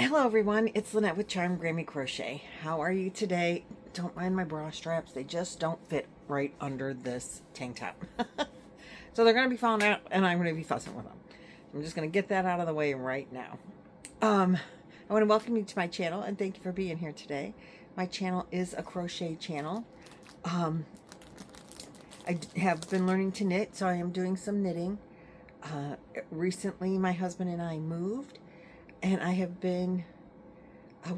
Hello everyone, it's Lynette with Charmed Grammy Crochet. How are you today? Don't mind my bra straps, they just don't fit right under this tank top. So they're going to be falling out and I'm going to be fussing with them. I'm just going to get that out of the way right now. I want to welcome you to my channel and thank you for being here today. My channel is a crochet channel. I have been learning to knit, so I am doing some knitting. Recently my husband and I moved, and I have been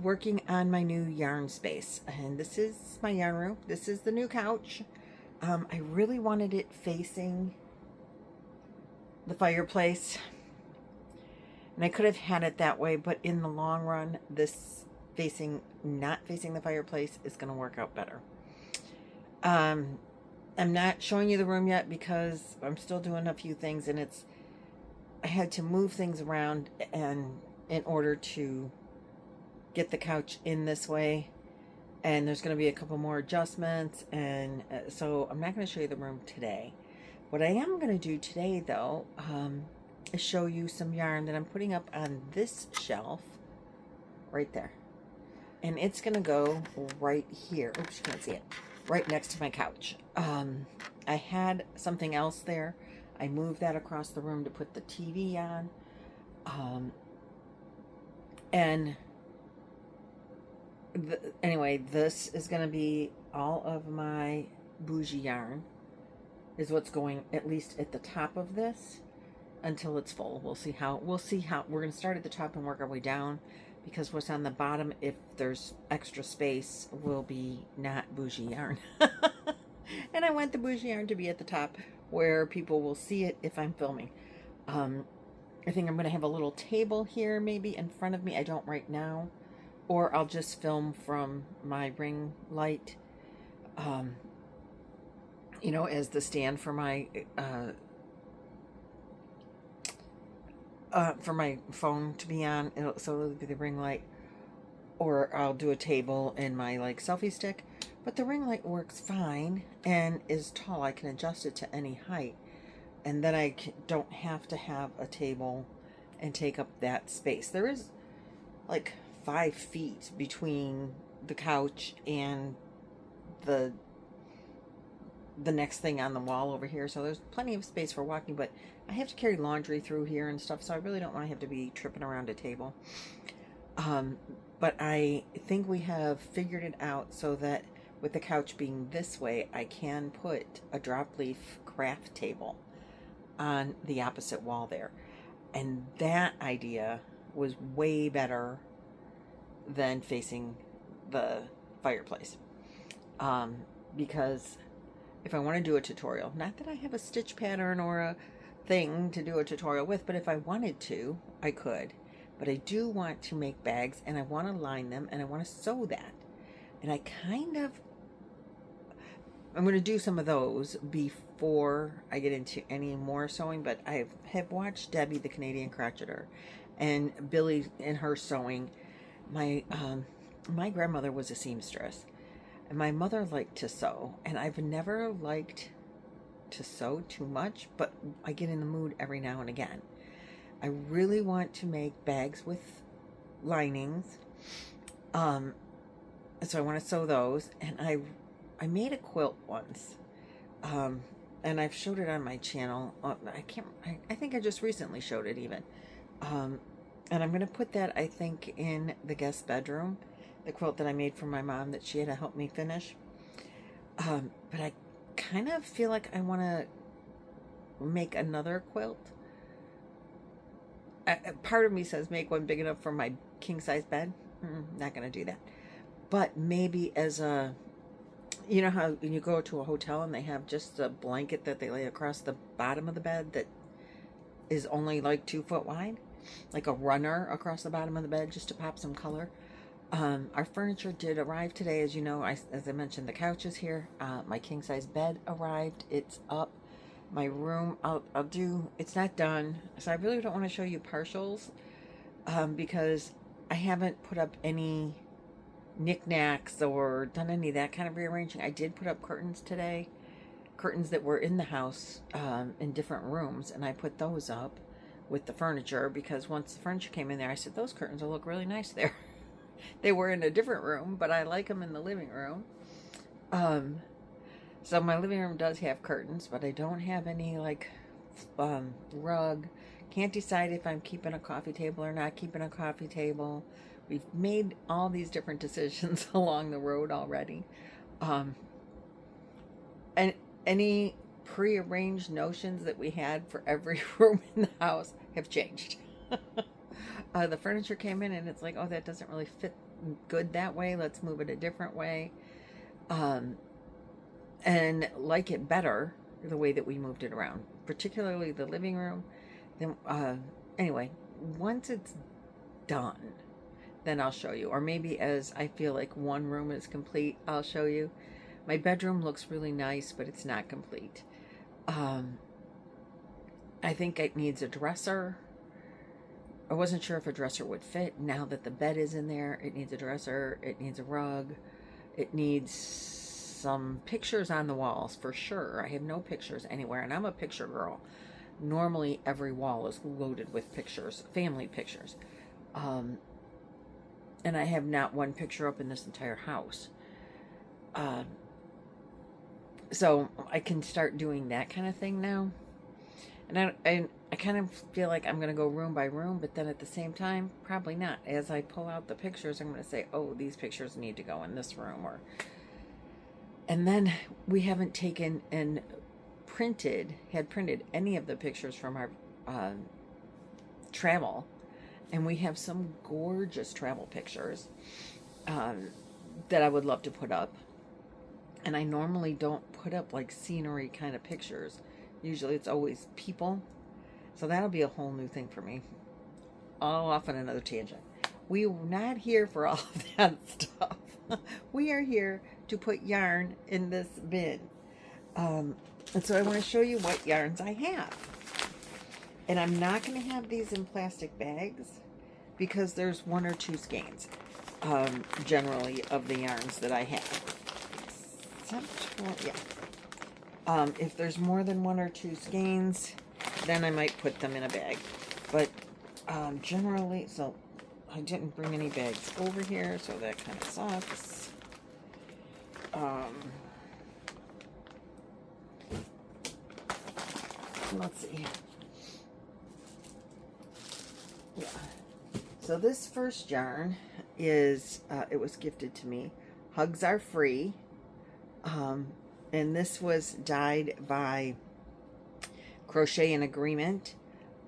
working on my new yarn space. And this is my yarn room. This is the new couch. I really wanted it facing the fireplace. And I could have had it that way, but in the long run, this not facing the fireplace is going to work out better. I'm not showing you the room yet because I'm still doing a few things, and I had to move things around and in order to get the couch in this way, and there's going to be a couple more adjustments, and so I'm not going to show you the room today. What I am going to do today though is show you some yarn that I'm putting up on this shelf right there, and it's going to go right here. Oops, you can't see it. Right next to my couch. I had something else there. I moved that across the room to put the TV on. Anyway, this is going to be all of my bougie yarn is what's going at least at the top of this until it's full. We'll see how we're going to start at the top and work our way down, because what's on the bottom, if there's extra space, will be not bougie yarn. And I want the bougie yarn to be at the top where people will see it if I'm filming. I think I'm going to have a little table here maybe in front of me. I don't right now. Or I'll just film from my ring light, you know, as the stand for my phone to be on. So it'll be the ring light. Or I'll do a table and my like selfie stick. But the ring light works fine and is tall. I can adjust it to any height. And then I don't have to have a table and take up that space. There is like 5 feet between the couch and the next thing on the wall over here. So there's plenty of space for walking, but I have to carry laundry through here and stuff. So I really don't want to have to be tripping around a table. But I think we have figured it out so that with the couch being this way, I can put a drop leaf craft table on the opposite wall there. And that idea was way better than facing the fireplace. Because if I want to do a tutorial, not that I have a stitch pattern or a thing to do a tutorial with, but if I wanted to, I could. But I do want to make bags, and I want to line them, and I want to sew that. And I'm going to do some of those before I get into any more sewing, but I have watched Debbie, the Canadian crocheter, and Billy and her sewing. My grandmother was a seamstress, and my mother liked to sew, and I've never liked to sew too much, but I get in the mood every now and again. I really want to make bags with linings, so I want to sew those, and I made a quilt once, and I've showed it on my channel. I think I just recently showed it even, and I'm going to put that, I think, in the guest bedroom, the quilt that I made for my mom that she had to help me finish. But I kind of feel like I want to make another quilt. Part of me says make one big enough for my king-size bed. Not going to do that. But maybe as a, you know how when you go to a hotel and they have just a blanket that they lay across the bottom of the bed that is only like 2 foot wide? Like a runner across the bottom of the bed just to pop some color. Our furniture did arrive today. As you know, as I mentioned, the couch is here. My king-size bed arrived. It's up. My room, I'll do, it's not done, so I really don't want to show you partials, because I haven't put up any knickknacks or done any of that kind of rearranging. I did put up curtains today, curtains that were in the house, in different rooms, and I put those up. with the furniture, because once the furniture came in there, I said, those curtains will look really nice there. They were in a different room, but I like them in the living room. So my living room does have curtains, but I don't have any like rug. Can't decide if I'm keeping a coffee table or not keeping a coffee table. We've made all these different decisions along the road already. And any prearranged notions that we had for every room in the house have changed. The furniture came in and it's like, oh, that doesn't really fit good that way. Let's move it a different way. And like it better the way that we moved it around, particularly the living room. Then anyway, once it's done, then I'll show you. Or maybe as I feel like one room is complete, I'll show you. My bedroom looks really nice, but it's not complete. I think it needs a dresser. I wasn't sure if a dresser would fit. Now that the bed is in there, it needs a dresser. It needs a rug. It needs some pictures on the walls for sure. I have no pictures anywhere, and I'm a picture girl. Normally, every wall is loaded with pictures, family pictures. And I have not one picture up in this entire house. So I can start doing that kind of thing now. And I kind of feel like I'm going to go room by room, but then at the same time, probably not. As I pull out the pictures, I'm going to say, oh, these pictures need to go in this room. And then we haven't taken and printed any of the pictures from our travel. And we have some gorgeous travel pictures that I would love to put up. And I normally don't put up like scenery kind of pictures. Usually it's always people. So that'll be a whole new thing for me. All off on another tangent. We are not here for all of that stuff. We are here to put yarn in this bin. And so I want to show you what yarns I have. And I'm not going to have these in plastic bags because there's one or two skeins, generally, of the yarns that I have. If there's more than one or two skeins, then I might put them in a bag. But generally, so I didn't bring any bags over here, so that kind of sucks. Let's see. Yeah. So this first yarn is, it was gifted to me. Hugs Are Free. And this was dyed by Crochet in Agreement.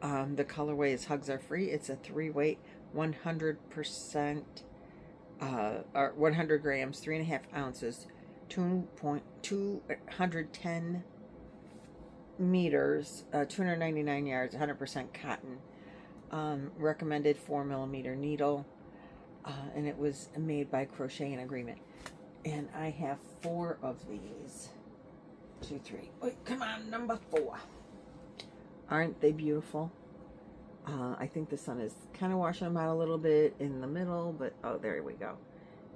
The colorway is Hugs Are Free. It's a 3-weight, 100%, or 100 grams, 3.5 ounces, 210 meters, 299 yards, 100% cotton. Recommended 4mm needle. And it was made by Crochet in Agreement. And I have 4 of these. 2, 3. Wait, come on, number 4. Aren't they beautiful? I think the sun is kind of washing them out a little bit in the middle, but oh, there we go.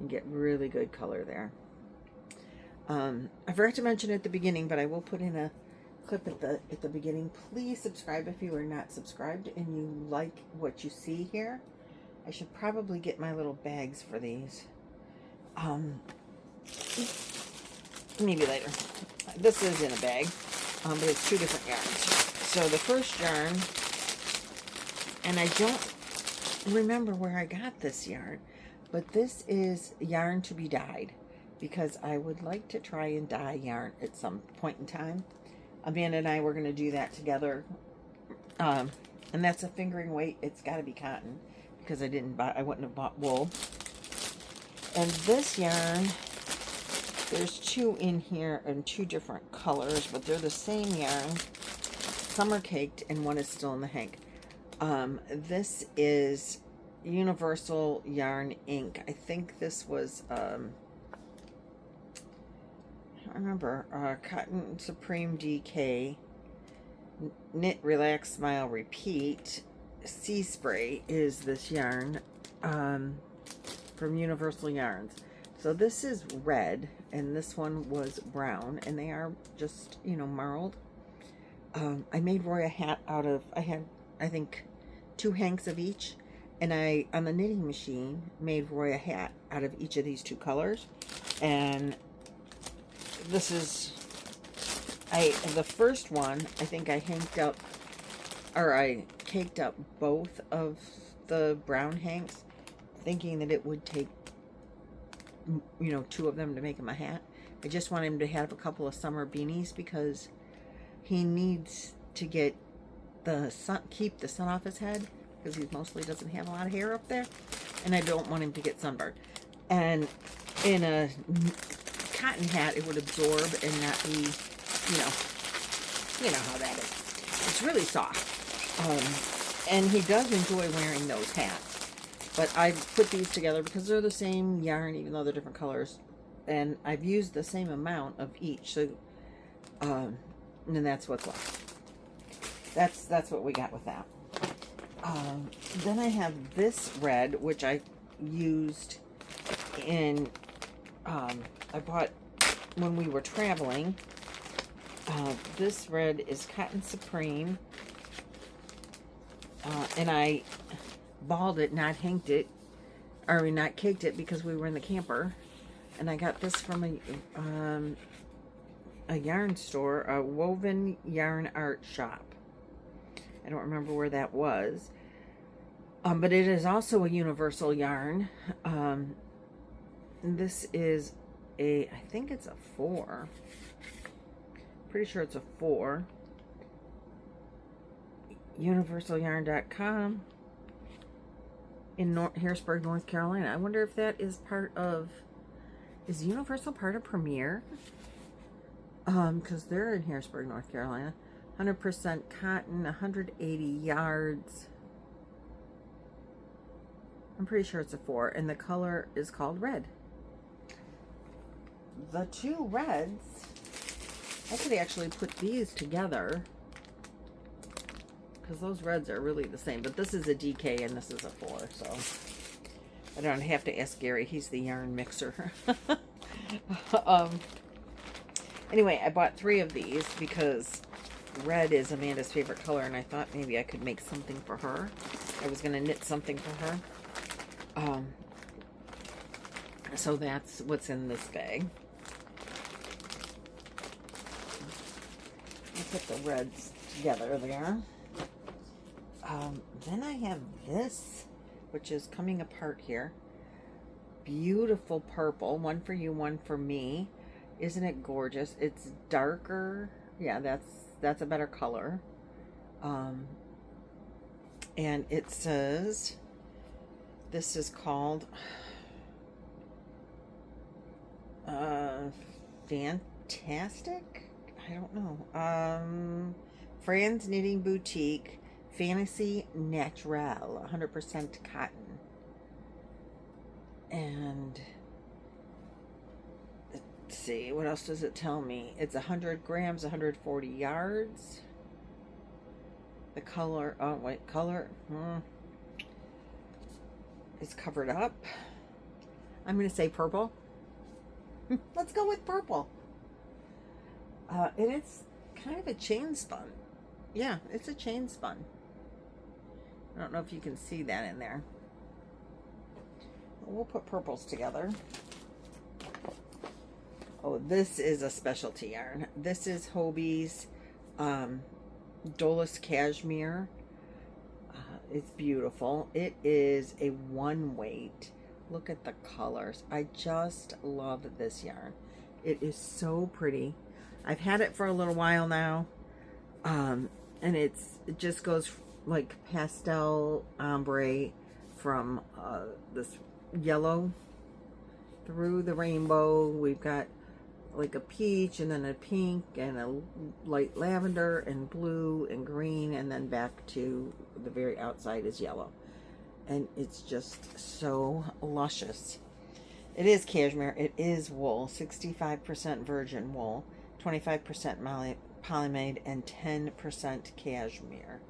You get really good color there. I forgot to mention at the beginning, but I will put in a clip at the beginning. Please subscribe if you are not subscribed and you like what you see here. I should probably get my little bags for these. Maybe later. This is in a bag, but it's 2 different yarns. So the first yarn, and I don't remember where I got this yarn, but this is yarn to be dyed because I would like to try and dye yarn at some point in time. Amanda and I were going to do that together, and that's a fingering weight. It's got to be cotton because I wouldn't have bought wool. And this yarn, there's 2 in here in 2 different colors, but they're the same yarn. Some are caked and one is still in the hank. This is Universal Yarn Ink. I think this was, I don't remember, Cotton Supreme DK, Knit, Relax, Smile, Repeat. Sea Spray is this yarn from Universal Yarns. So this is red, and this one was brown, and they are just, you know, marled. I made Roy a hat out of, I I think 2 hanks of each. And I, on the knitting machine, made Roy a hat out of each of these 2 colors. And this is, the first one, I think I hanked up, or I caked up both of the brown hanks, thinking that it would take, 2 of them to make him a hat. I just want him to have a couple of summer beanies because he needs to get the sun, keep the sun off his head, because he mostly doesn't have a lot of hair up there, and I don't want him to get sunburned. And in a cotton hat, it would absorb and not be, you know how that is. It's really soft. And he does enjoy wearing those hats. But I put these together because they're the same yarn, even though they're different colors. And I've used the same amount of each. So, and then that's what's left. That's what we got with that. Then I have this red, which I used in, I bought when we were traveling. This red is Cotton Supreme. And I balled it, not hanked it, or not caked it because we were in the camper. And I got this from a yarn store, a woven yarn art shop. I don't remember where that was. But it is also a universal yarn. This is I think it's a 4. Pretty sure it's a 4. universalyarn.com in Harrisburg, North Carolina. I wonder if that is is Universal part of Premier? Because they're in Harrisburg, North Carolina. 100% cotton, 180 yards. I'm pretty sure it's a 4, and the color is called red. The 2 reds, I could actually put these together because those reds are really the same, but this is a DK and this is a 4, so I don't have to ask Gary. He's the yarn mixer. Anyway, I bought 3 of these because red is Amanda's favorite color, and I thought maybe I could make something for her. I was going to knit something for her. So that's what's in this bag. I'll put the reds together there. Then I have this, which is coming apart here. Beautiful purple. One for you, one for me. Isn't it gorgeous? It's darker. Yeah, that's a better color. And it says, this is called Fantastic? I don't know. Fran's Knitting Boutique Fantasy Natural, 100% cotton. And let's see, what else does it tell me? It's 100 grams, 140 yards. The color, oh wait, color, it's covered up. I'm going to say purple. Let's go with purple. And it's kind of a chain spun. Yeah, it's a chain spun. I don't know if you can see that in there. We'll put purples together. Oh, this is a specialty yarn. This is Hobie's Dolus Cashmere. It's beautiful. It is a 1 weight. Look at the colors. I just love this yarn. It is so pretty. I've had it for a little while now. And it just goes like pastel ombre from this yellow through the rainbow. We've got like a peach and then a pink and a light lavender and blue and green, and then back to the very outside is yellow. And it's just so luscious. It is cashmere. It is wool. 65% virgin wool, 25% polymade, and 10% cashmere.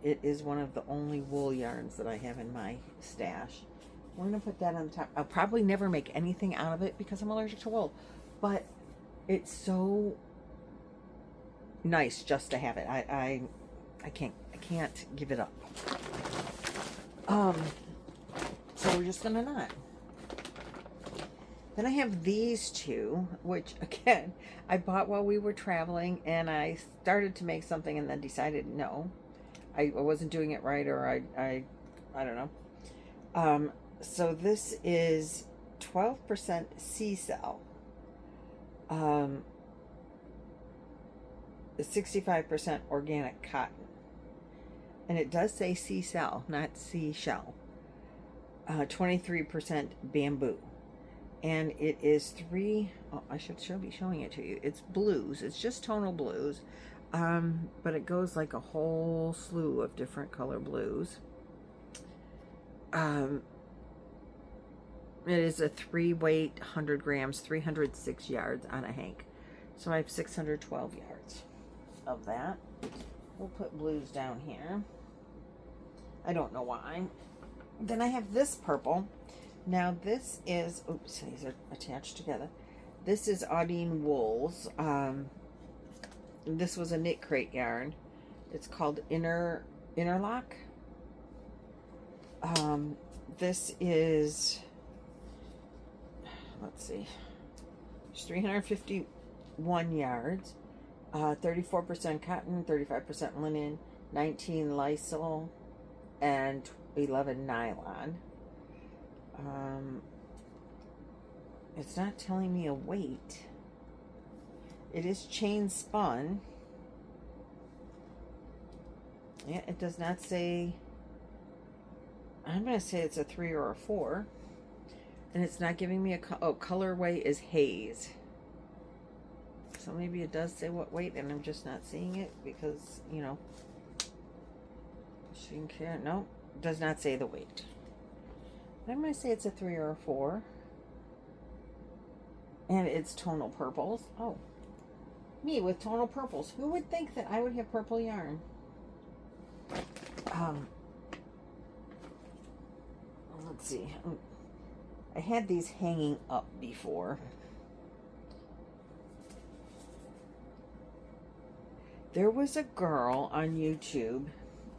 It is one of the only wool yarns that I have in my stash. We're going to put that on the top. I'll probably never make anything out of it because I'm allergic to wool. But it's so nice just to have it. I can't can't give it up. So we're just gonna knot. Then I have these two, which again, I bought while we were traveling, and I started to make something and then decided no, I wasn't doing it right, or I don't know. So this is 12% sea cell, 65% organic cotton, and it does say sea cell, not seashell. 23% bamboo. And it is I should be showing it to you. It's blues. It's just tonal blues. But it goes like a whole slew of different color blues. It is a 3-weight, 100 grams, 306 yards on a hank. So I have 612 yards of that. We'll put blues down here. I don't know why. Then I have this purple. Now this is, oops, these are attached together. This is Audine Wool's. This was a knit crate yarn. It's called Interlock. This is, let's see, it's 351 yards, 34% cotton, 35% linen, 19 Lysol, and 11 nylon. It's not telling me a weight. It is chain spun. Yeah, it does not say. I'm going to say it's a 3 or a 4. And it's not giving me a colorway is haze. So maybe it does say what weight, and I'm just not seeing it because, you know, skincare. No, it does not say the weight. I'm going to say it's a 3 or a 4. And it's tonal purples. Oh, me with tonal purples. Who would think that I would have purple yarn? Let's see. I had these hanging up before. There was a girl on YouTube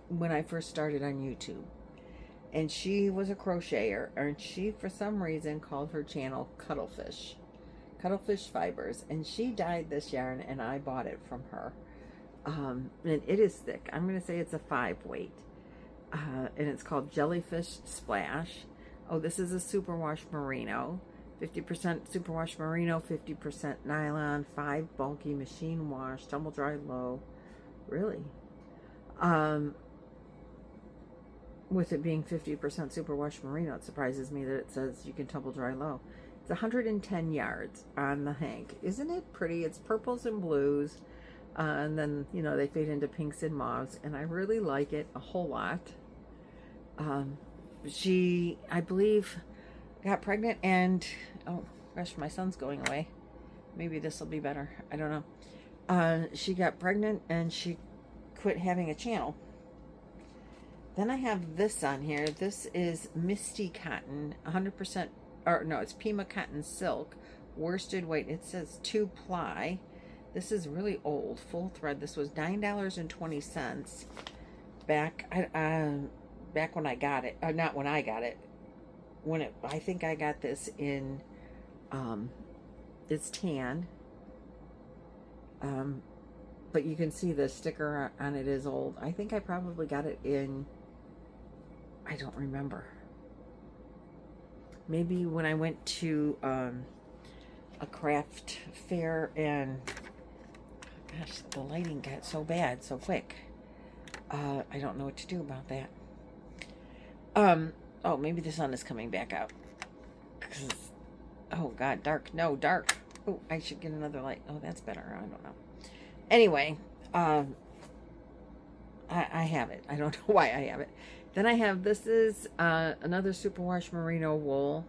when I first started on YouTube. And she was a crocheter, and she, for some reason, called her channel Cuttlefish Fibers. And she dyed this yarn, and I bought it from her. And it is thick. I'm going to say it's a 5-weight. And it's called Jellyfish Splash. Oh, this is a superwash merino. 50% superwash merino, 50% nylon, 5 bulky machine wash, tumble dry low. Really? With it being 50% superwash merino, it surprises me that it says you can tumble dry low. It's 110 yards on the hank. Isn't it pretty? It's purples and blues, and then, you know, they fade into pinks and mauves, and I really like it a whole lot. She, I believe, got pregnant, and oh gosh, my son's going away. Maybe this will be better. I don't know. She got pregnant, and she quit having a channel. Then I have this on here. This is Misty Cotton, 100%, or no, it's Pima Cotton Silk, worsted weight. It says 2-ply. This is really old, full thread. This was $9.20 back when I got it. Not when I got it. I think I got this in, it's tan. But you can see the sticker on it is old. I think I probably got it in, I don't remember. Maybe when I went to a craft fair, and gosh, the lighting got so bad so quick. I don't know what to do about that. Oh, maybe the sun is coming back out. Oh God, dark. No, dark. Oh, I should get another light. Oh, that's better. I don't know. Anyway, I have it. I don't know why I have it. Then I have, this is another superwash merino wool,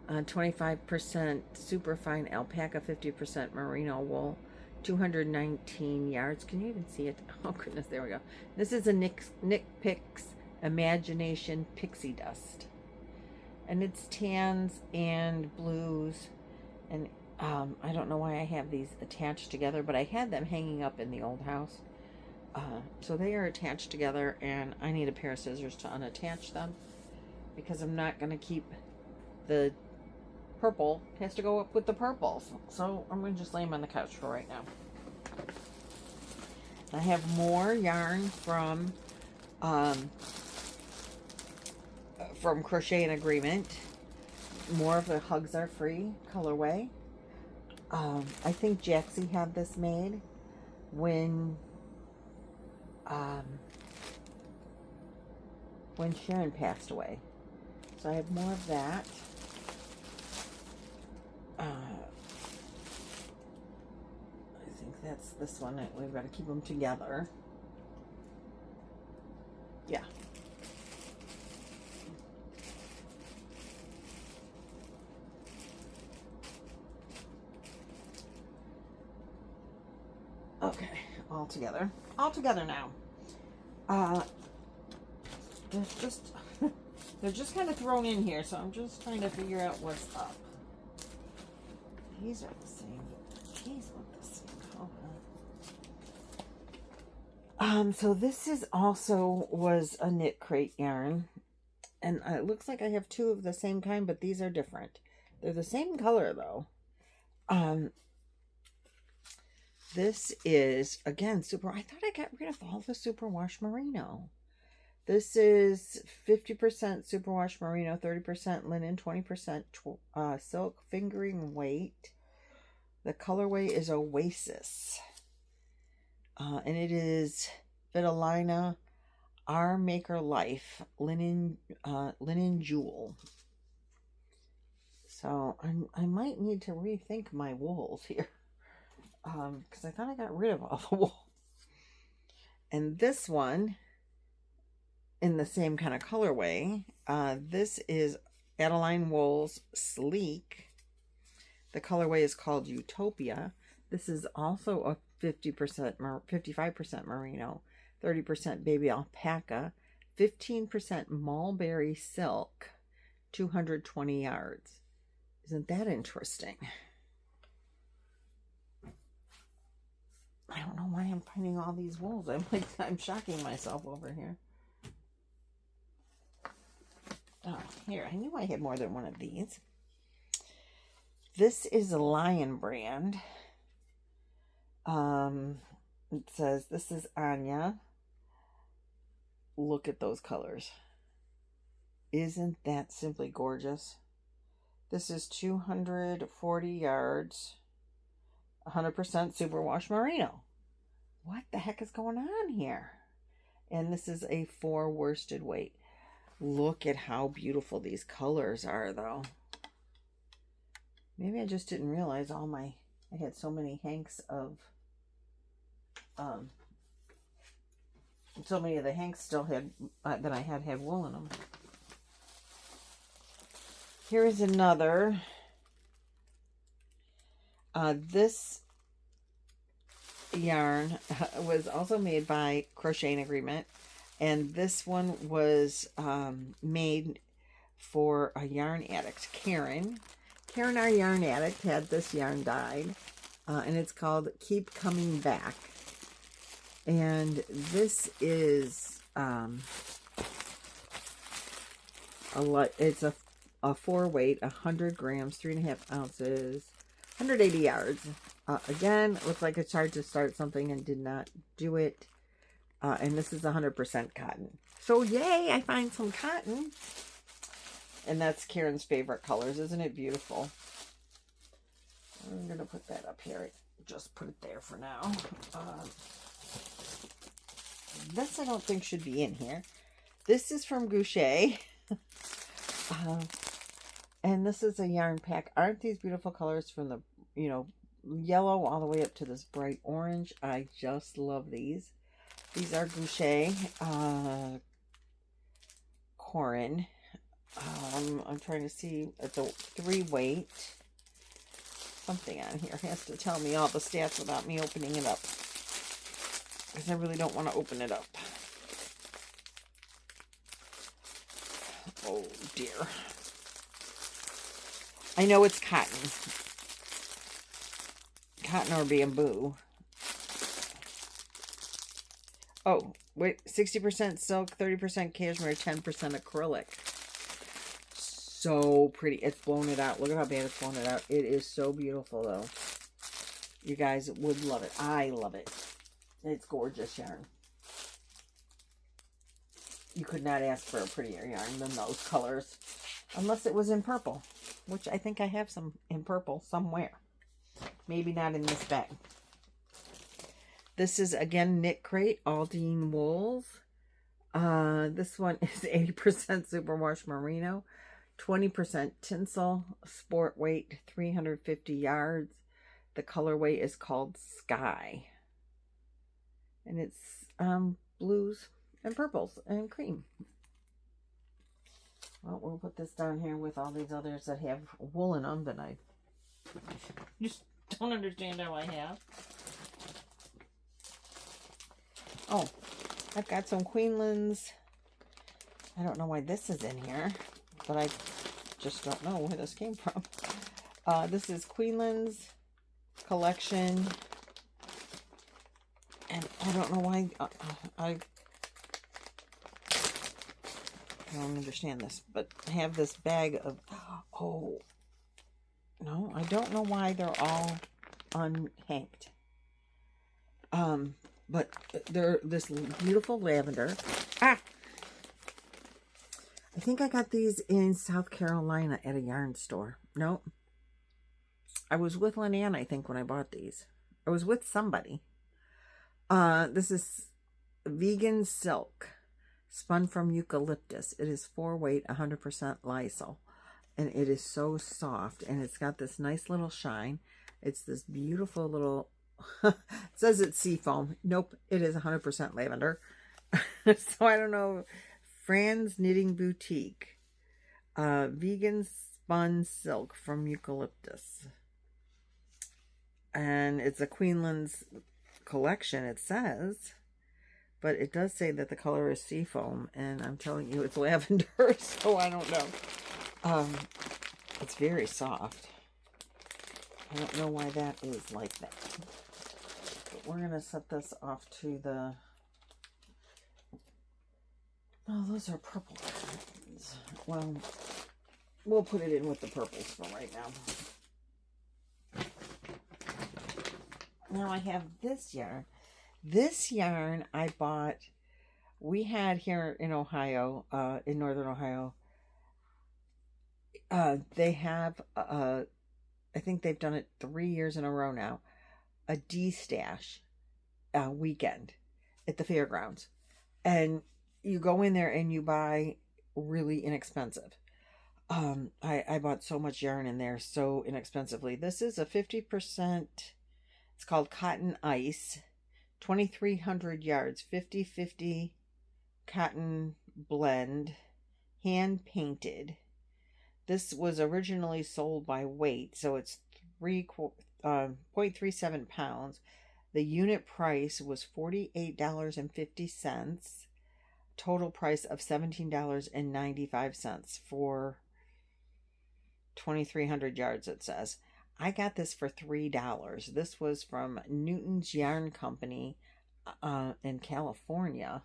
25% superfine alpaca, 50% merino wool, 219 yards. Can you even see it? Oh goodness, there we go. This is a Knit Picks Imagination Pixie Dust, and it's tans and blues, and I don't know why I have these attached together, but I had them hanging up in the old house. So they are attached together, and I need a pair of scissors to unattach them because I'm not going to keep the purple. It has to go up with the purples. So I'm going to just lay them on the couch for right now. I have more yarn from Crochet in Agreement. More of the Hugs Are Free colorway. I think Jaxie had this made when Sharon passed away. So I have more of that. I think that's this one. We've got to keep them together. Yeah. Okay, all together now. They're just kind of thrown in here, so I'm just trying to figure out what's up. These are the same. These look the same color. So this was a knit crate yarn, and it looks like I have two of the same kind, but these are different. They're the same color though. This is, again, super. I thought I got rid of all the superwash merino. This is 50% superwash merino, 30% linen, 20% silk, fingering weight. The colorway is Oasis. And it is Vitalina Our Maker Life linen jewel. So I might need to rethink my wools here. Because I thought I got rid of all the wool. And this one, in the same kind of colorway, this is Adeline Wool's Sleek. The colorway is called Utopia. This is also a 55% merino, 30% baby alpaca, 15% mulberry silk, 220 yards. Isn't that interesting? I don't know why I'm finding all these wools. I'm shocking myself over here. Oh, here. I knew I had more than one of these. This is a Lion brand. It says, this is Anya. Look at those colors. Isn't that simply gorgeous? This is 240 yards. 100% superwash merino. What the heck is going on here? And this is a 4 worsted weight. Look at how beautiful these colors are, though. Maybe I just didn't realize I had so many hanks of, so many of the hanks still had, that I had wool in them. Here is another. This yarn was also made by Crochet in Agreement, and this one was made for a yarn addict, Karen. Karen, our yarn addict, had this yarn dyed, and it's called Keep Coming Back. And this is it's a 4 weight, 100 grams, 3.5 ounces. 180 yards. Again, it looks like it tried to start something and did not do it. And this is 100% cotton. So yay, I find some cotton. And that's Karen's favorite colors. Isn't it beautiful? I'm going to put that up here. Just put it there for now. This I don't think should be in here. This is from Goucher. And this is a yarn pack. Aren't these beautiful colors from the, yellow all the way up to this bright orange? I just love these. These are Goucher Corin. I'm trying to see. It's a 3 weight. Something on here has to tell me all the stats without me opening it up, because I really don't want to open it up. Oh dear. I know it's cotton. Cotton or bamboo. Oh, wait, 60% silk, 30% cashmere, 10% acrylic. So pretty. It's blown it out. Look at how bad it's blown it out. It is so beautiful, though. You guys would love it. I love it. It's gorgeous yarn. You could not ask for a prettier yarn than those colors. Unless it was in purple, which I think I have some in purple somewhere. Maybe not in this bag. This is, again, Knit Crate, Aldine Wools. This one is 80% superwash merino, 20% tinsel, sport weight, 350 yards. The colorway is called Sky. And it's blues and purples and cream. Well, we'll put this down here with all these others that have wool in them that I just don't understand how I have. Oh, I've got some Queenlands. I don't know why this is in here, but I just don't know where this came from. This is Queenlands collection. And I don't know why I don't understand this, but I have this bag of, oh, no, I don't know why they're all unhanked. But they're this beautiful lavender. Ah! I think I got these in South Carolina at a yarn store. Nope. I was with Lynette, I think, when I bought these. I was with somebody. This is vegan silk, spun from eucalyptus. It is 4-weight, 100% Lysol. And it is so soft. And it's got this nice little shine. It's this beautiful little... it says it's seafoam. Nope, it is 100% lavender. So I don't know. Fran's Knitting Boutique. Vegan spun silk from eucalyptus. And it's a Queenlands collection, it says. But it does say that the color is seafoam. And I'm telling you, it's lavender. So I don't know. It's very soft. I don't know why that is like that. But we're going to set this off to the... Oh, those are purple curtains. Well, we'll put it in with the purples for right now. Now I have this yarn. This yarn I bought, we had here in Ohio, in Northern Ohio. They have, I think they've done it 3 years in a row now, a D-Stash weekend at the fairgrounds. And you go in there and you buy really inexpensive. I bought so much yarn in there so inexpensively. This is a 50%, it's called Cotton Ice, 2,300 yards, 50-50 cotton blend, hand painted. This was originally sold by weight, so it's 0.37 pounds. The unit price was $48.50. Total price of $17.95 for 2,300 yards, it says. I got this for $3. This was from Newton's Yarn Company in California,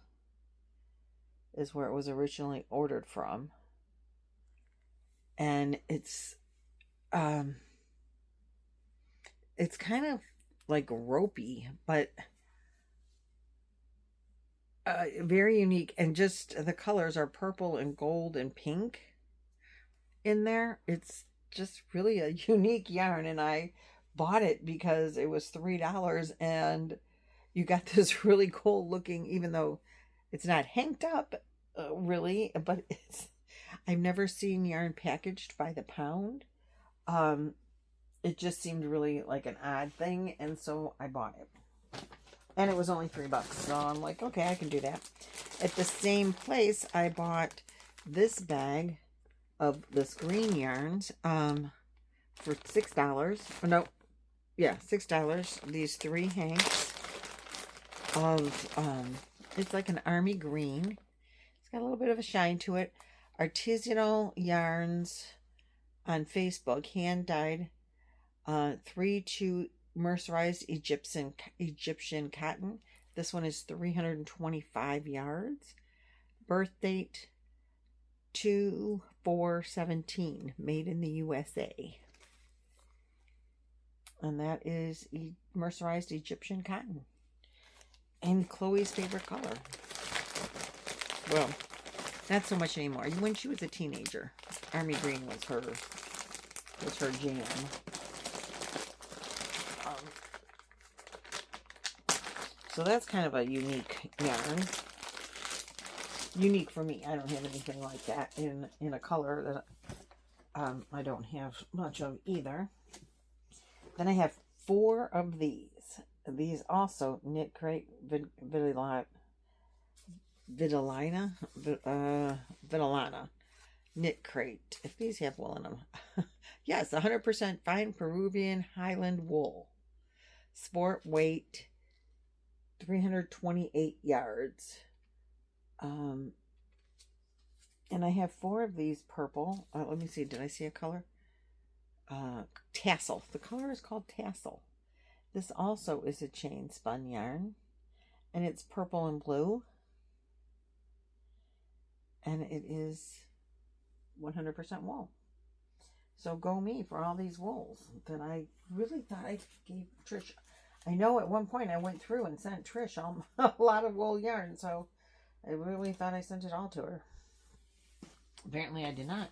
is where it was originally ordered from. And it's kind of like ropey, but very unique. And just the colors are purple and gold and pink in there. It's just really a unique yarn, and I bought it because it was $3 and you got this really cool looking, even though it's not hanked up really, but it's, I've never seen yarn packaged by the pound. It just seemed really like an odd thing, and so I bought it. And it was only $3, so I'm like, okay, I can do that. At the same place, I bought this bag of this green yarns for $6. Oh, no, yeah, $6. These 3 hanks of it's like an army green. It's got a little bit of a shine to it. Artisanal Yarns on Facebook, hand dyed, 3-2 mercerized Egyptian cotton. This one is 325 yards. Birth date 2/4/17. Made in the USA. And that is mercerized Egyptian cotton. And Chloe's favorite color. Well, not so much anymore. When she was a teenager, army green was her jam. So that's kind of a unique yarn. Unique for me. I don't have anything like that in a color that I don't have much of either. Then I have 4 of these. These also Knit Crate Vitellana Knit Crate. If these have wool in them. Yes, 100% fine Peruvian Highland wool. Sport weight 328 yards. And I have 4 of these purple. Let me see. Did I see a color? Tassel. The color is called Tassel. This also is a chain spun yarn. And it's purple and blue. And it is 100% wool. So go me for all these wools that I really thought I gave Trish. I know at one point I went through and sent Trish a lot of wool yarn. So I really thought I sent it all to her. Apparently I did not.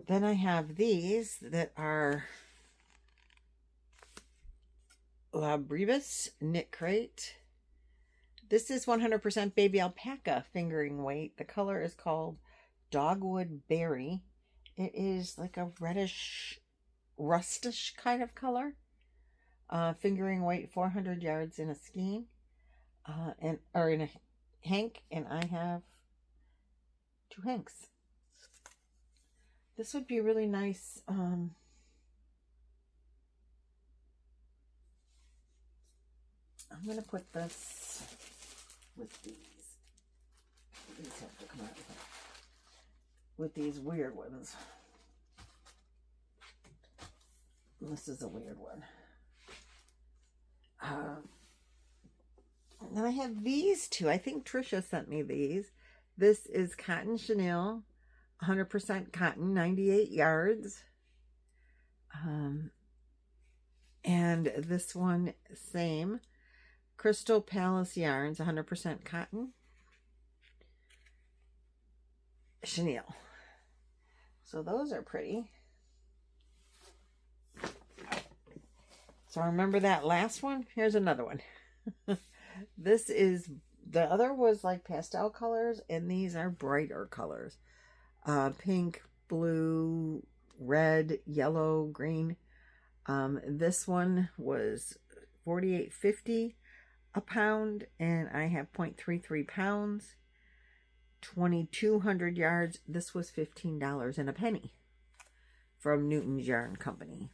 Then I have these that are La Brevis Knit Crate. This is 100% baby alpaca fingering weight. The color is called Dogwood Berry. It is like a reddish, rustish kind of color. Fingering weight 400 yards in a skein. Or in a hank. And I have 2 hanks. This would be really nice. I'm going to put this with these. These have to come out with these weird ones. This is a weird one. Then I have these 2. I think Trisha sent me these. This is Cotton Chenille. 100% cotton, 98 yards. And this one, same. Crystal Palace Yarns, 100% cotton. Chenille. So those are pretty. So remember that last one? Here's another one. This is, the other was like pastel colors, and these are brighter colors. Pink, blue, red, yellow, green. This one was $48.50 a pound, and I have 0.33 pounds, 2,200 yards. This was $15 and a penny from Newton's Yarn Company.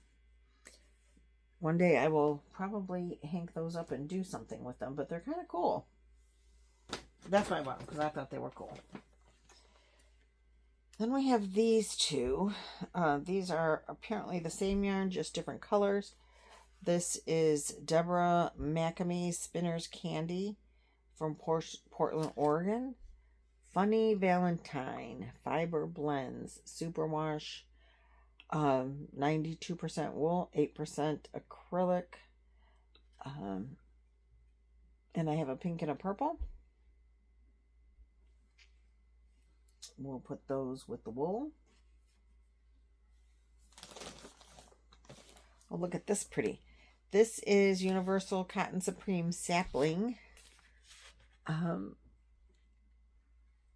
One day I will probably hank those up and do something with them, but they're kind of cool. That's why I bought them, because I thought they were cool. Then we have these 2. These are apparently the same yarn, just different colors. This is Deborah Macamee Spinner's Candy from Portland, Oregon. Funny Valentine Fiber Blends Superwash. 92% wool, 8% acrylic. And I have a pink and a purple. We'll put those with the wool. Oh, look at this pretty. This is Universal Cotton Supreme Sapling.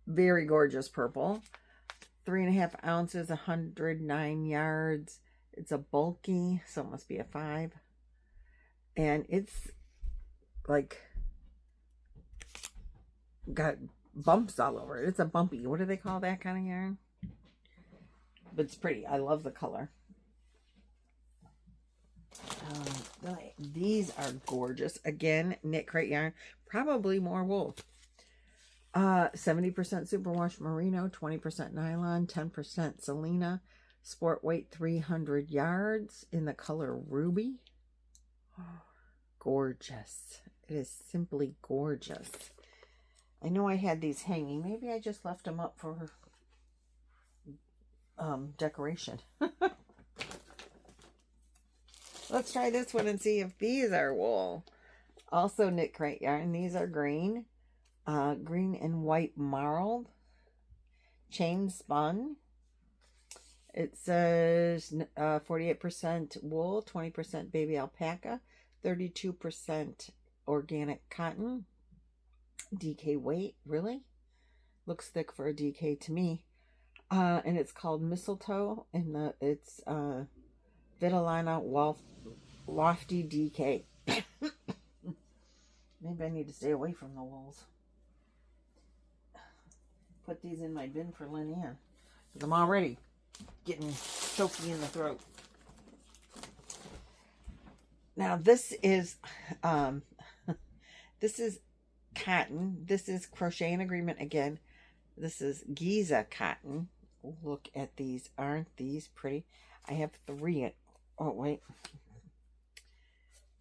Very gorgeous purple. 3.5 ounces, 109 yards. It's a bulky, so it must be a 5. And it's like got bumps all over it. It's a bumpy. What do they call that kind of yarn? But it's pretty. I love the color. These are gorgeous. Again, Knit Crate yarn. Probably more wool. 70% superwash merino, 20% nylon, 10% Selena. Sport weight 300 yards in the color ruby. Gorgeous. It is simply gorgeous. I know I had these hanging. Maybe I just left them up for decoration. Let's try this one and see if these are wool. Also knit crate yarn. These are green. Green and white marled. Chain spun. It says 48% wool, 20% baby alpaca, 32% organic cotton. DK weight, really? Looks thick for a DK to me. And it's called mistletoe, and it's Vitalina Lofty DK. Maybe I need to stay away from the wools. Put these in my bin for Lynette, because I'm already getting choky in the throat. Now this is this is cotton. This is Crochet in Agreement again. This is Giza cotton. Look at these. Aren't these pretty? I have 3. Oh, wait.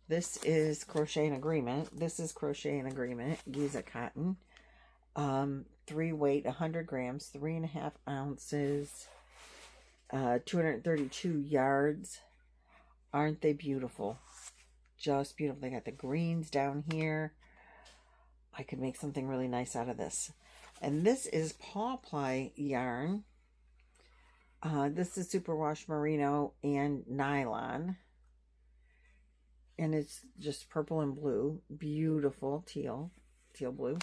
This is Crochet in Agreement. This is Crochet in Agreement. Giza cotton. 3 weight, 100 grams, 3.5 ounces, 232 yards. Aren't they beautiful? Just beautiful. They got the greens down here. I could make something really nice out of this. And this is paw ply yarn. This is superwash merino and nylon. And it's just purple and blue. Beautiful teal blue.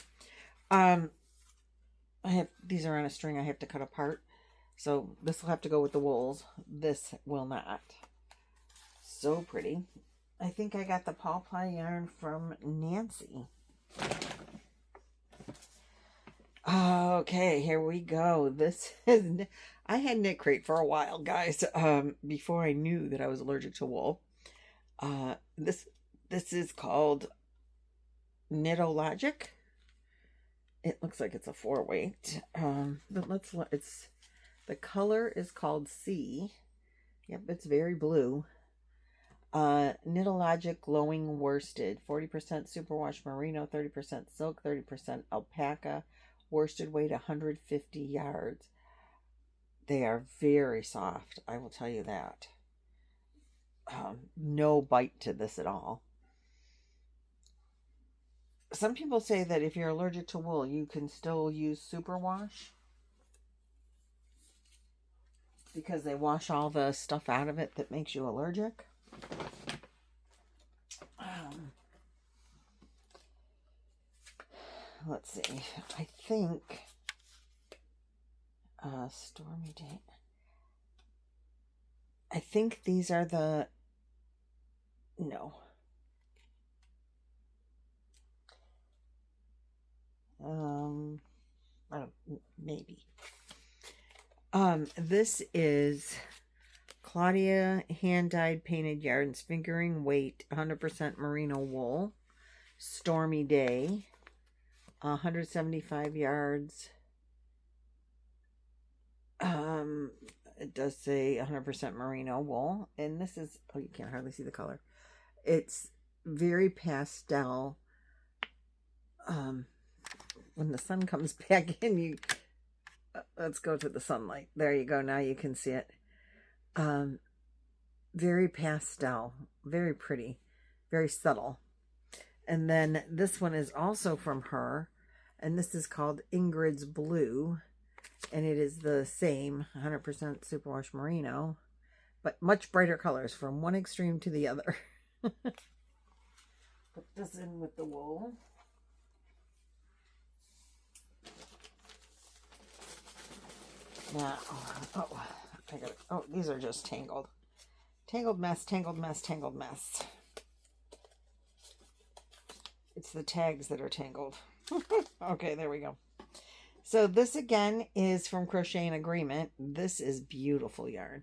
These are on a string I have to cut apart. So this will have to go with the wools. This will not. So pretty. I think I got the paw ply yarn from Nancy. Okay, here we go. This is, I had knit crate for a while, guys, before I knew that I was allergic to wool. This is called Knitologic. It looks like it's a 4-weight. But the color is called C. Yep, it's very blue. Knitologic glowing worsted. 40% superwash merino, 30% silk, 30% alpaca. Worsted weight 150 yards. They are very soft, I will tell you that. No bite to this at all. Some people say that if you're allergic to wool, you can still use superwash, because they wash all the stuff out of it that makes you allergic. Let's see. I think Stormy Day. I think these are the no. I don't, maybe. This is Claudia hand-dyed painted yarns, fingering weight, 100% merino wool, Stormy Day, 175 yards. It does say 100% merino wool, and this is, oh, you can't hardly see the color. It's very pastel. When the sun comes back in, let's go to the sunlight. There you go. Now you can see it. Very pastel, very pretty, very subtle. And then this one is also from her, and this is called Ingrid's Blue, and it is the same 100% superwash merino, but much brighter colors from one extreme to the other. Put this in with the wool. Now, oh, these are just tangled. Tangled mess, tangled mess, tangled mess. It's the tags that are tangled. Okay, there we go. So this again is from Crochet in Agreement. This is beautiful yarn.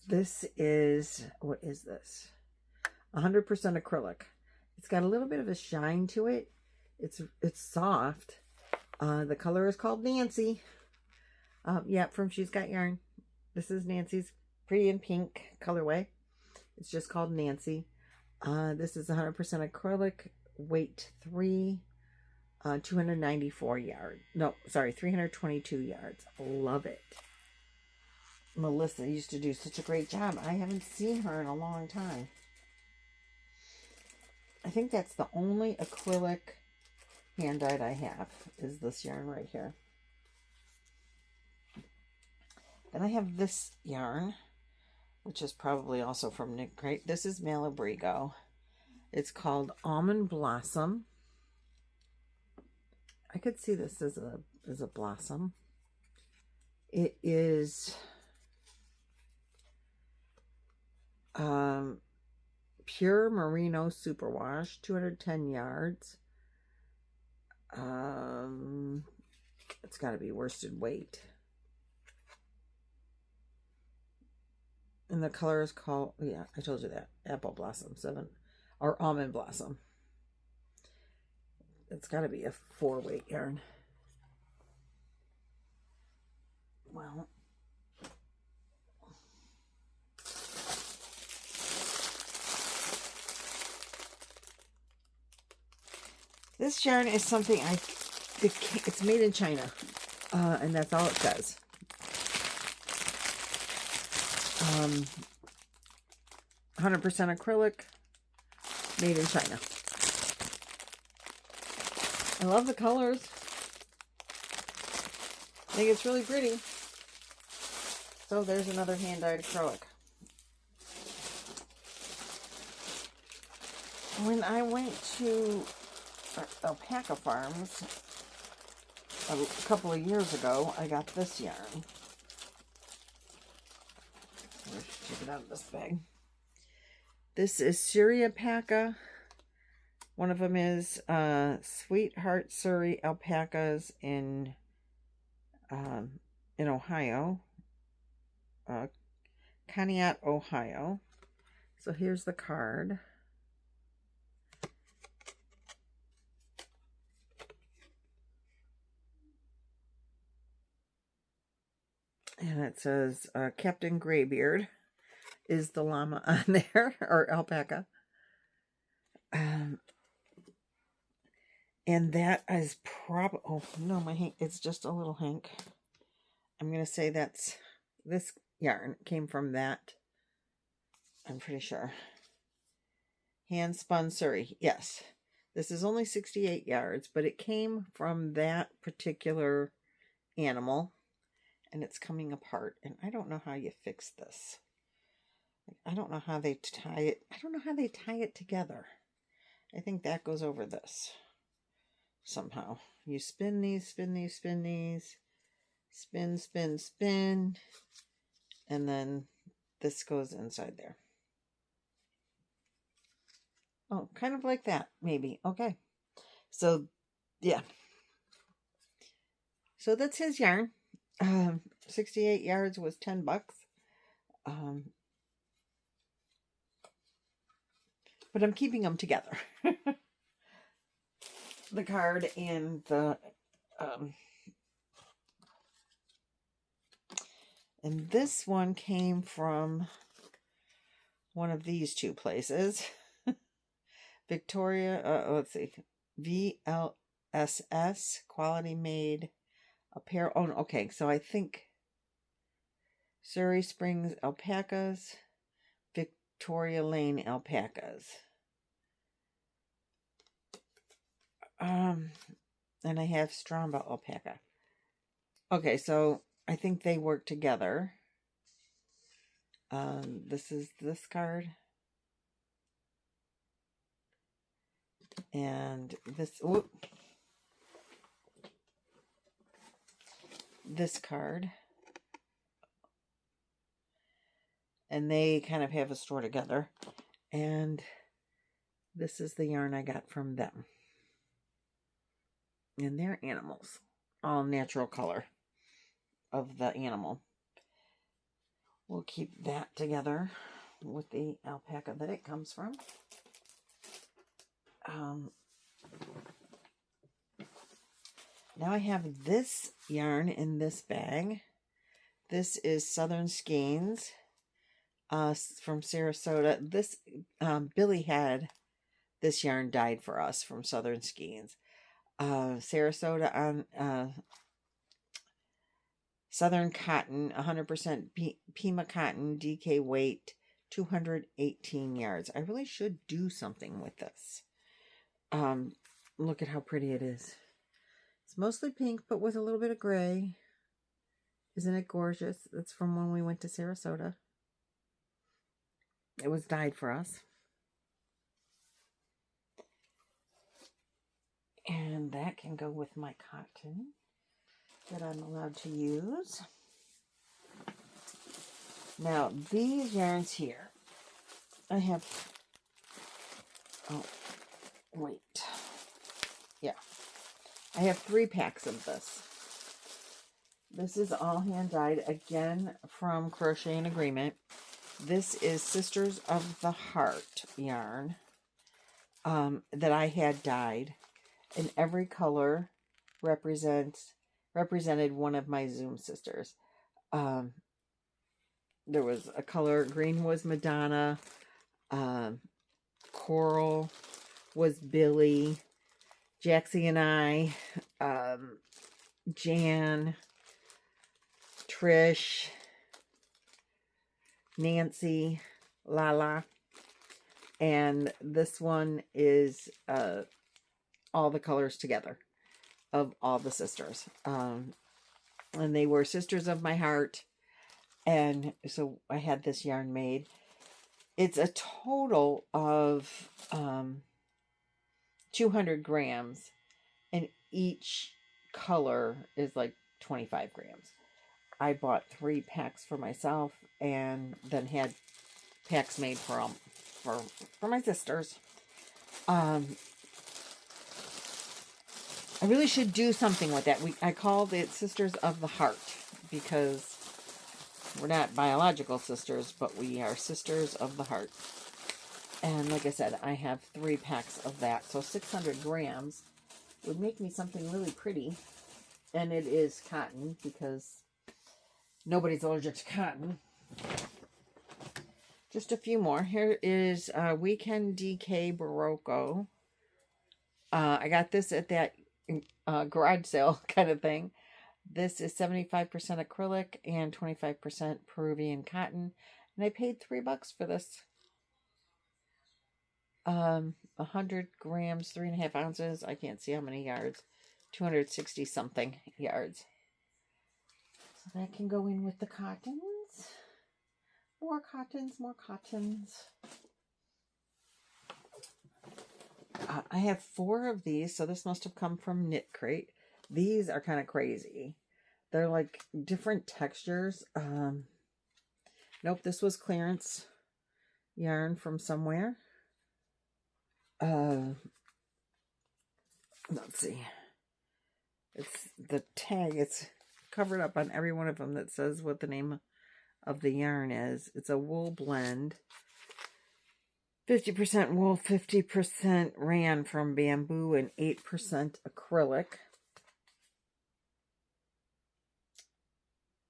This is, what is this? 100% acrylic. It's got a little bit of a shine to it. It's soft. The color is called Nancy. Yeah, from She's Got Yarn. This is Nancy's pretty in pink colorway. It's just called Nancy. This is 100% acrylic, weight 3, 294 yards. No, sorry, 322 yards. Love it. Melissa used to do such a great job. I haven't seen her in a long time. I think that's the only acrylic hand-dyed I have, is this yarn right here. Then I have this yarn, which is probably also from Knit Crate. This is Malabrigo. It's called Almond Blossom. I could see this as a blossom. It is pure merino superwash, 210 yards. It's got to be worsted weight. And the color is called, yeah, I told you that, Apple Blossom 7, or Almond Blossom. It's got to be a 4-weight yarn. Well, this yarn is something it's made in China, and that's all it says. 100% acrylic, made in China. I love the colors. I think it's really pretty. So there's another hand-dyed acrylic. When I went to Alpaca Farms a couple of years ago, I got this yarn. Let's take it out of this bag. This is Suryapaca. One of them is Sweetheart Surrey Alpacas in Ohio, Conneaut, Ohio. So here's the card. And it says Captain Graybeard is the llama on there, or alpaca. And that is probably, oh no, my hank, it's just a little hank. I'm going to say that's, this yarn came from that. I'm pretty sure. Hand spun Surrey. Yes. This is only 68 yards, but it came from that particular animal. And it's coming apart. And I don't know how you fix this. I don't know how they tie it. I don't know how they tie it together. I think that goes over this. Somehow. You spin these, spin these, spin these. Spin, spin, spin. And then this goes inside there. Oh, kind of like that, maybe. Okay. So, yeah. So that's his yarn. 68 yards was $10. But I'm keeping them together. The card and the and this one came from one of these two places. Victoria, let's see, VLSS, Quality Made Apparel. Oh, okay, so I think Surrey Springs Alpacas, Victoria Lane Alpacas. And I have Stromba Alpaca. Okay, so I think they work together. This is this card. And this, whoop, this card. And they kind of have a store together. And this is the yarn I got from them. And they're animals. All natural color of the animal. We'll keep that together with the alpaca that it comes from. Now I have this yarn in this bag. This is Southern Skeins from Sarasota. This Billy had this yarn dyed for us from Southern Skeins. Sarasota on Southern Cotton, 100% Pima Cotton, DK weight, 218 yards. I really should do something with this. Look at how pretty it is. It's mostly pink, but with a little bit of gray. Isn't it gorgeous? It's from when we went to Sarasota. It was dyed for us. And that can go with my cotton that I'm allowed to use. Now, these yarns here, I have, oh, wait. Yeah. I have 3 packs of this. This is all hand-dyed, again, from Crochet in Agreement. This is Sisters of the Heart yarn that I had dyed. And every color represented one of my Zoom sisters. There was a color, green was Madonna, coral was Billy, Jaxie and I, Jan, Trish, Nancy, Lala, and this one is all the colors together of all the sisters. And they were Sisters of My Heart. And so I had this yarn made. It's a total of 200 grams. And each color is like 25 grams. I bought 3 packs for myself and then had packs made for my sisters. I really should do something with that. I called it Sisters of the Heart because we're not biological sisters, but we are Sisters of the Heart. And like I said, I have 3 packs of that. So 600 grams would make me something really pretty. And it is cotton because nobody's allergic to cotton. Just a few more. Here is Weekend DK Barocco. I got this at that garage sale kind of thing. This is 75% acrylic and 25% Peruvian cotton. And I paid $3 for this. 100 grams, 3.5 ounces. I can't see how many yards. 260 something yards. So that can go in with the cottons. More cottons, more cottons. I have 4 of these, so this must have come from Knit Crate. These are kind of crazy. They're like different textures. Nope, this was clearance yarn from somewhere. Let's see. It's the tag. It's covered up on every one of them that says what the name of the yarn is. It's a wool blend. 50% wool, 50% ran from bamboo, and 8% acrylic.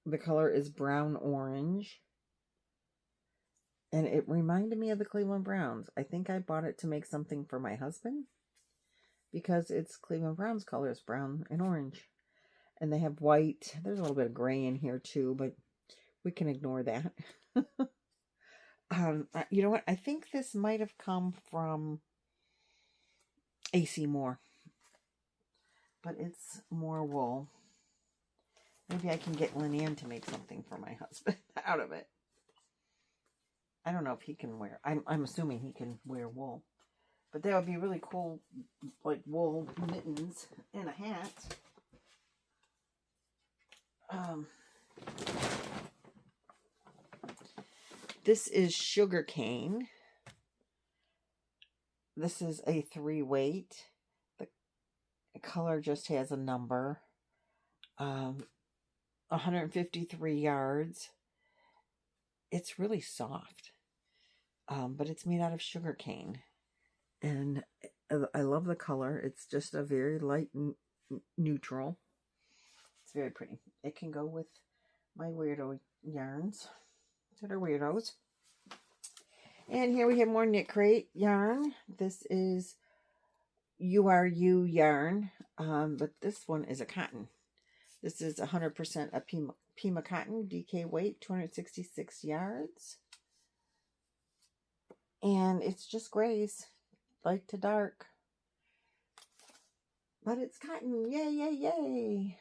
The color is brown orange. And it reminded me of the Cleveland Browns. I think I bought it to make something for my husband. Because it's Cleveland Browns colors, brown and orange. And they have white. There's a little bit of gray in here too, but we can ignore that. You know what? I think this might have come from AC Moore. But it's more wool. Maybe I can get Lynette to make something for my husband out of it. I don't know if he can wear. I'm assuming he can wear wool. But that would be really cool, like wool mittens and a hat. This is sugarcane. This is a 3 weight. The color just has a number. 153 yards. It's really soft. But it's made out of sugarcane. And I love the color. It's just a very light neutral. It's very pretty. It can go with my weirdo yarns that are weirdos. And here we have more Knit Crate yarn. This is URU yarn, but this one is a cotton. This is 100% a Pima cotton, DK weight, 266 yards. And it's just grays, light to dark. But it's cotton, yay, yay, yay.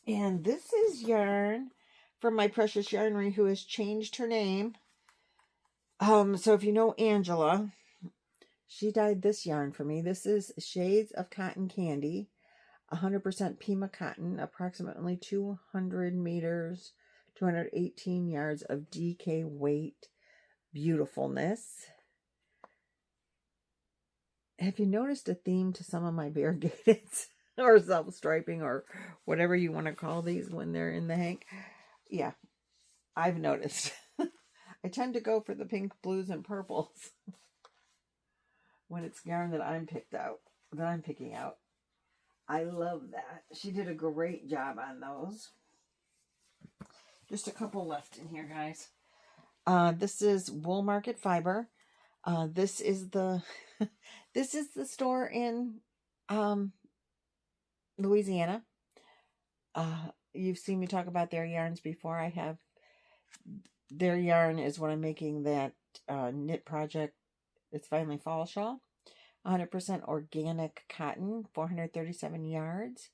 And this is yarn from my precious yarnery who has changed her name. So if you know Angela, she dyed this yarn for me. This is Shades of Cotton Candy, 100% Pima cotton, approximately 200 meters, 218 yards of DK weight. Beautifulness. Have you noticed a theme to some of my variegated or self-striping or whatever you want to call these when they're in the hank? Yeah, I've noticed. I tend to go for the pink, blues, and purples when it's yarn that I'm picking out. I love that. She did a great job on those. Just a couple left in here, guys. This is Wool Market Fiber. This is the this is the store in Louisiana. You've seen me talk about their yarns before. I have their yarn is what I'm making that knit project. It's finally fall shawl. 100% organic cotton, 437 yards,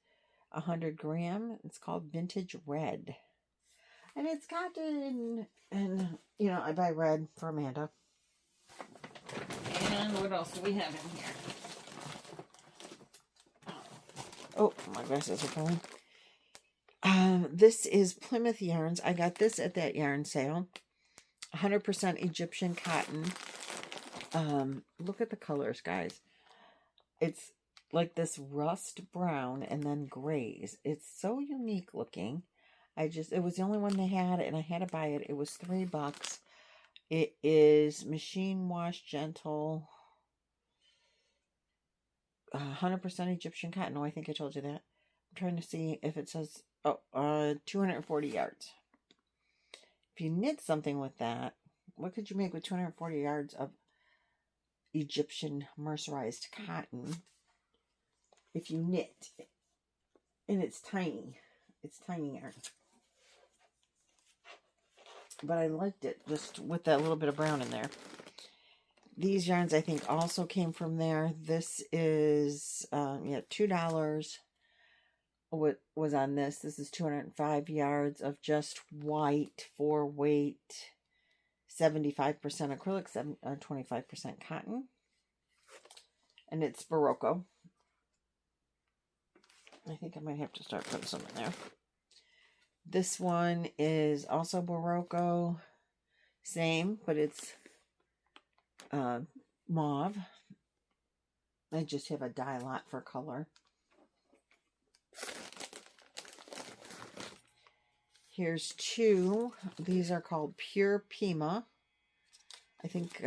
100 gram. It's called Vintage Red. And it's cotton. And, you know, I buy red for Amanda. And what else do we have in here? Oh, my glasses are falling. This is Plymouth Yarns. I got this at that yarn sale. 100% Egyptian cotton. Look at the colors, guys. It's like this rust brown and then grays. It's so unique looking. It was the only one they had, and I had to buy it. It was $3. It is machine wash gentle. 100% Egyptian cotton. Oh, I think I told you that. I'm trying to see if it says, 240 yards. If you knit something with that, what could you make with 240 yards of Egyptian mercerized cotton? If you knit, and it's tiny yarn. But I liked it just with that little bit of brown in there. These yarns I think also came from there. This is $2. What was on this? This is 205 yards of just white 4-weight, 75% acrylic, 25% cotton, and it's Barocco. I think I might have to start putting some in there. This one is also Barocco, same, but it's mauve. I just have a dye lot for color. Here's two. These are called Pure Pima. I think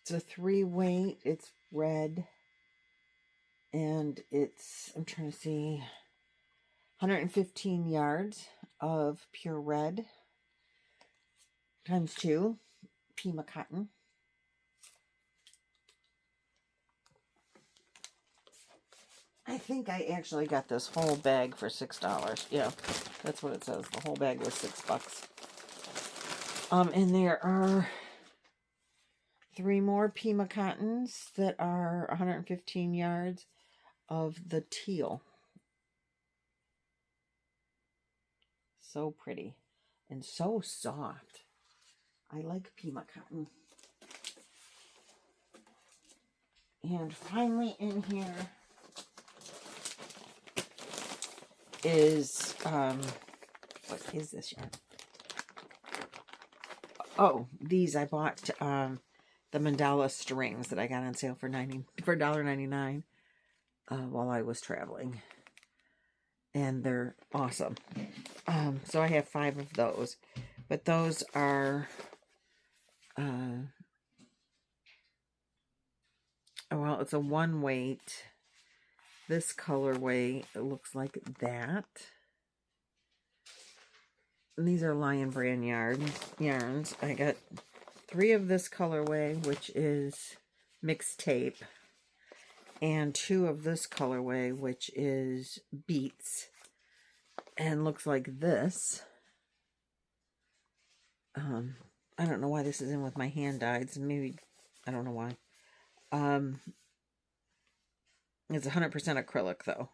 it's a 3-weight. It's red. And it's, I'm trying to see, 115 yards of pure red times 2 Pima cotton. I think I actually got this whole bag for $6. Yeah, that's what it says. The whole bag was $6. And there are 3 more Pima cottons that are 115 yards of the teal. So pretty and so soft. I like Pima cotton. And finally in here is, what is this yarn? Oh, these I bought, the mandala strings that I got on sale for $1.99 while I was traveling. And they're awesome. So I have 5 of those. But those are, well, it's a 1-weight. this colorway. It looks like that. And these are Lion Brand yarns. I got 3 of this colorway, which is mixed tape, and 2 of this colorway, which is beets, and looks like this. I don't know why this is in with my hand dyes. Maybe, I don't know why. It's 100% acrylic though.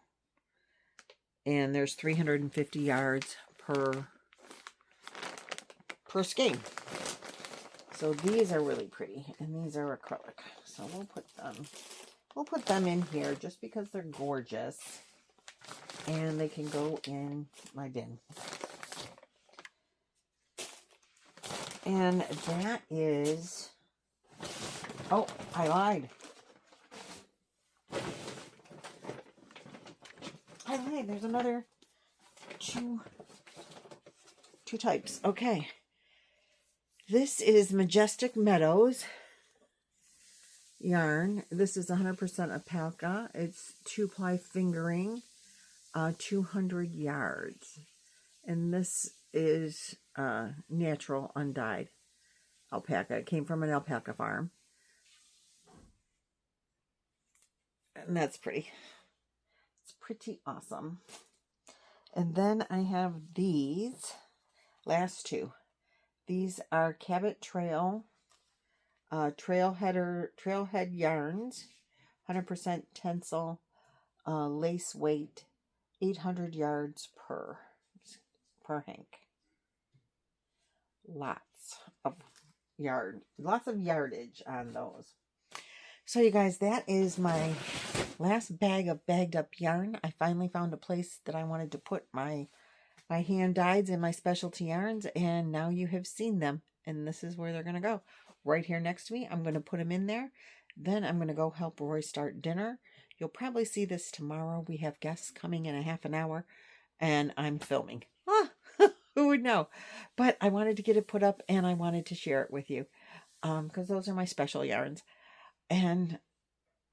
And there's 350 yards per skein. So these are really pretty, and these are acrylic. So we'll put them in here just because they're gorgeous, and they can go in my bin. And that is, oh, I lied. There's another two types. Okay. This is Majestic Meadows yarn. This is 100% alpaca. It's 2-ply fingering, 200 yards. And this is natural undyed alpaca. It came from an alpaca farm. And that's pretty. It's pretty awesome. And then I have these last 2. These are Cabot Trail trailhead yarns, 100% tencel, lace weight, 800 yards per hank. Lots of yardage on those. So you guys, that is my last bag of bagged up yarn. I finally found a place that I wanted to put my hand dyes and my specialty yarns, and now you have seen them, and this is where they're going to go. Right here next to me, I'm going to put them in there. Then I'm going to go help Roy start dinner. You'll probably see this tomorrow. We have guests coming in a half an hour, and I'm filming. Who would know? But I wanted to get it put up, and I wanted to share it with you, because those are my special yarns. And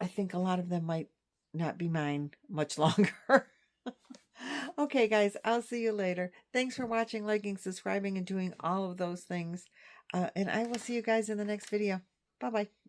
I think a lot of them might not be mine much longer. Okay, guys, I'll see you later. Thanks for watching, liking, subscribing, and doing all of those things. And I will see you guys in the next video. Bye-bye.